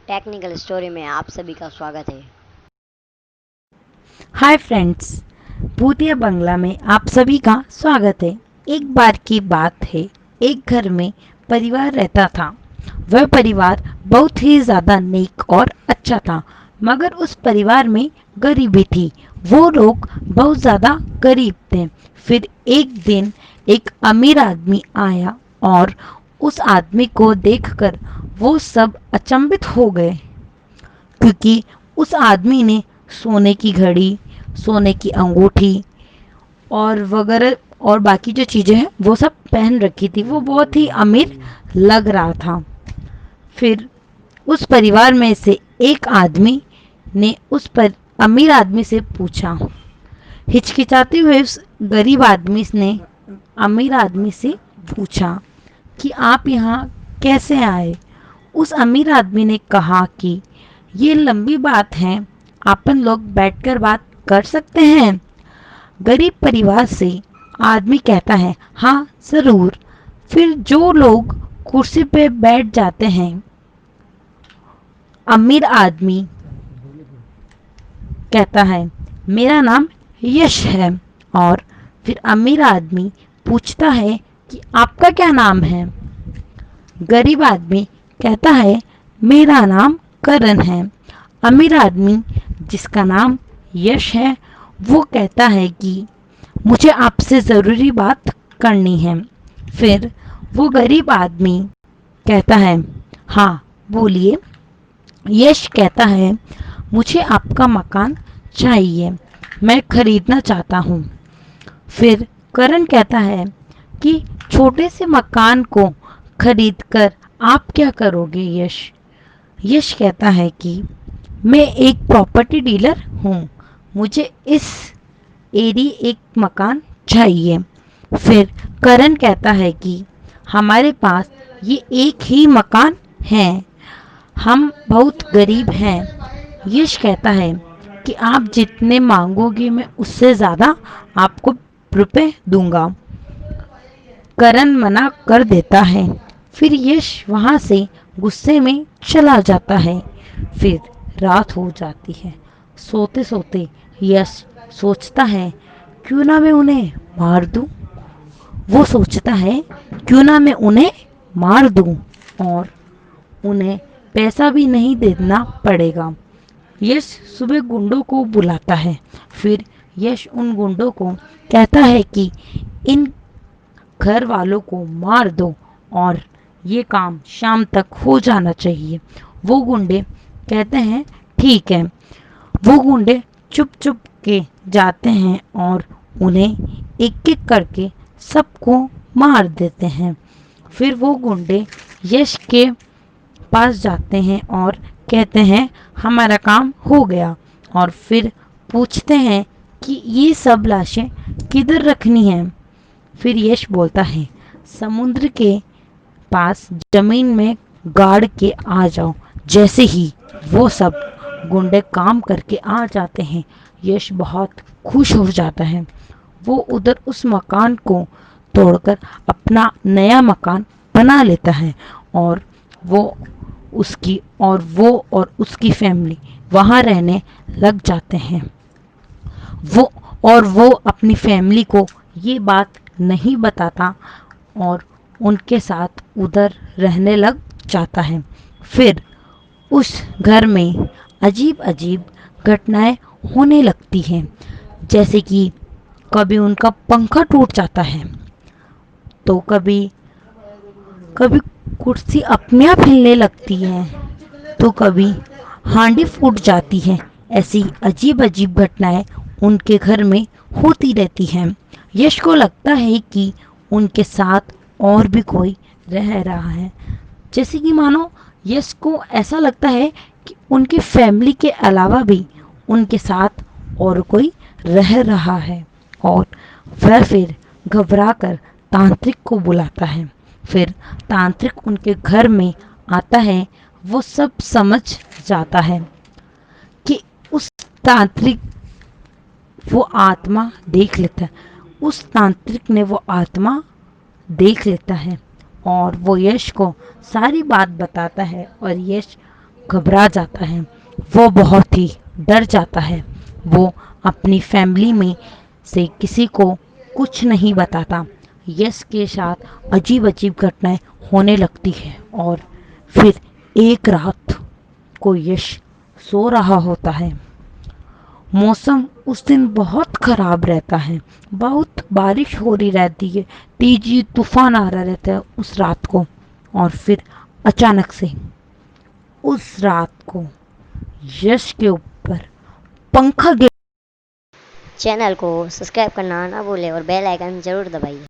Technical story में आप सभी का स्वागत है। हाय फ्रेंड्स, भूतिया बंगला में आप सभी का स्वागत है। एक बार की बात है, एक घर में परिवार रहता था। वह परिवार बहुत ही ज़्यादा नेक और अच्छा था, मगर उस परिवार में गरीबी थी। वो लोग बहुत ज़्यादा गरीब थे। फिर एक दिन एक अमीर आदमी आया और उस आदमी को देखकर वो सब अचंभित हो गए, क्योंकि उस आदमी ने सोने की घड़ी, सोने की अंगूठी और वगैरह और बाकी जो चीज़ें हैं वो सब पहन रखी थी। वो बहुत ही अमीर लग रहा था। फिर उस परिवार में से एक आदमी ने उस पर अमीर आदमी से पूछा। हिचकिचाते हुए उस गरीब आदमी ने अमीर आदमी से पूछा कि आप यहाँ कैसे आए। उस अमीर आदमी ने कहा कि ये लंबी बात है, अपन लोग बैठकर बात कर सकते हैं। गरीब परिवार से आदमी कहता है, हाँ जरूर। फिर जो लोग कुर्सी पे बैठ जाते हैं, अमीर आदमी कहता है, मेरा नाम यश है। और फिर अमीर आदमी पूछता है कि आपका क्या नाम है। गरीब आदमी कहता है, मेरा नाम करण है। अमीर आदमी, जिसका नाम यश है, वो कहता है कि मुझे आपसे ज़रूरी बात करनी है। फिर वो गरीब आदमी कहता है, हाँ बोलिए। यश कहता है, मुझे आपका मकान चाहिए, मैं खरीदना चाहता हूँ। फिर करण कहता है कि छोटे से मकान को खरीदकर आप क्या करोगे यश। यश कहता है कि मैं एक प्रॉपर्टी डीलर हूँ, मुझे इस एरी एक मकान चाहिए। फिर करण कहता है कि हमारे पास ये एक ही मकान है, हम बहुत गरीब हैं। यश कहता है कि आप जितने मांगोगे मैं उससे ज़्यादा आपको रुपए दूंगा। करण मना कर देता है। फिर यश वहाँ से गुस्से में चला जाता है। फिर रात हो जाती है। सोते सोते यश सोचता है, क्यों ना मैं उन्हें मार दूं। वो सोचता है, क्यों ना मैं उन्हें मार दूं और उन्हें पैसा भी नहीं देना पड़ेगा। यश सुबह गुंडों को बुलाता है। फिर यश उन गुंडों को कहता है कि इन घर वालों को मार दो और ये काम शाम तक हो जाना चाहिए। वो गुंडे कहते हैं, ठीक है। वो गुंडे चुप चुप के जाते हैं और उन्हें एक एक करके सबको मार देते हैं। फिर वो गुंडे यश के पास जाते हैं और कहते हैं, हमारा काम हो गया। और फिर पूछते हैं कि ये सब लाशें किधर रखनी हैं। फिर यश बोलता है, समुद्र के पास जमीन में गाड़ के आ जाओ। जैसे ही वो सब गुंडे काम करके आ जाते हैं, यश बहुत खुश हो जाता है। वो उधर उस मकान को तोड़कर अपना नया मकान बना लेता है और वो वो और उसकी फैमिली वहाँ रहने लग जाते हैं। वो अपनी फैमिली को ये बात नहीं बताता और उनके साथ उधर रहने लग जाता है। फिर उस घर में अजीब अजीब घटनाएं होने लगती हैं। जैसे कि कभी उनका पंखा टूट जाता है, तो कभी कभी कुर्सी अपने आप हिलने लगती है, तो कभी हांडी फूट जाती है। ऐसी अजीब अजीब घटनाएं उनके घर में होती रहती हैं। यश को लगता है कि उनके साथ और भी कोई रह रहा है। जैसे कि मानो यश को ऐसा लगता है कि उनकी फैमिली के अलावा भी उनके साथ और कोई रह रहा है। और वह फिर घबराकर तांत्रिक को बुलाता है। फिर तांत्रिक उनके घर में आता है। वो सब समझ जाता है कि उस तांत्रिक वो आत्मा देख लेता है। उस तांत्रिक ने वो आत्मा देख लेता है और वो यश को सारी बात बताता है और यश घबरा जाता है। वो बहुत ही डर जाता है। वो अपनी फैमिली में से किसी को कुछ नहीं बताता। यश के साथ अजीब अजीब घटनाएं होने लगती है और फिर एक रात को यश सो रहा होता है। मौसम उस दिन बहुत खराब रहता है। बहुत बारिश हो रही रहती है। तेजी तूफान आ रहा रहता है उस रात को। और फिर अचानक से उस रात को यश के ऊपर पंखा गिर चैनल को सब्सक्राइब करना ना भूलें और बेल आइकन ज़रूर दबाइए।